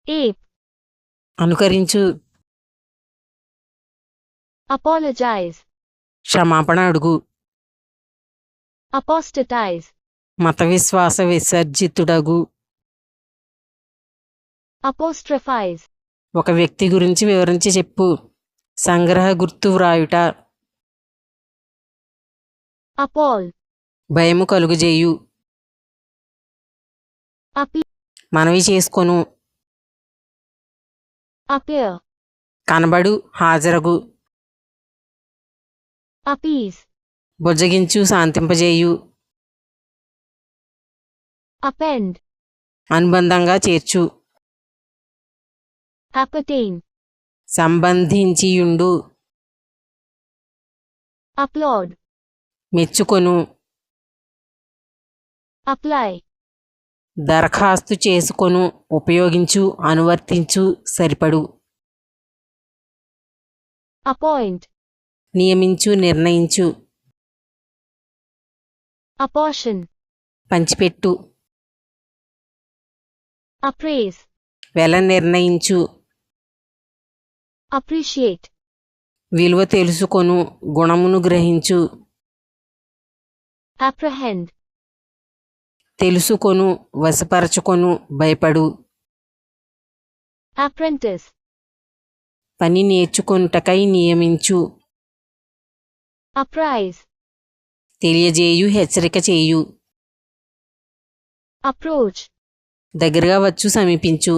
ape, అనుకరించు, apologize, క్షమాపణ అడుగు, apostatize, మత విశ్వాస విసర్జితుడగు, apostrophize, ఒక వ్యక్తి గురించి వివరించి చెప్పు, సంగ్రహ గుర్తు వ్రాయుట, appall, భయము కలుగుజేయు, appeal, మనవి చేసుకొను, appear, కనబడు, హాజరగు, appease, బుజ్జగించు, శాంతింపజేయు, append, అనుబంధంగా చేర్చు, appertain, సంబంధించియుండు, applaud, మెచ్చుకొను, apply, దరఖాస్తు చేసుకొను, ఉపయోగించు, అనువర్తించు, సరిపడు, appoint, నియమించు, నిర్ణయించు, apportion, పంచిపెట్టు, appraise, వెల నిర్ణయించు, appreciate, విలువ తెలుసుకొను, గుణమును గ్రహించు, apprehend, తెలుసుకొను, వశపరచుకొను, భయపడు, apprentice, పని నేర్చుకొనుటకై నియమించు, apprise, తెలియజేయు, హెచ్చరిక చేయు, approach, దగ్గరగా వచ్చు, సమీపించు,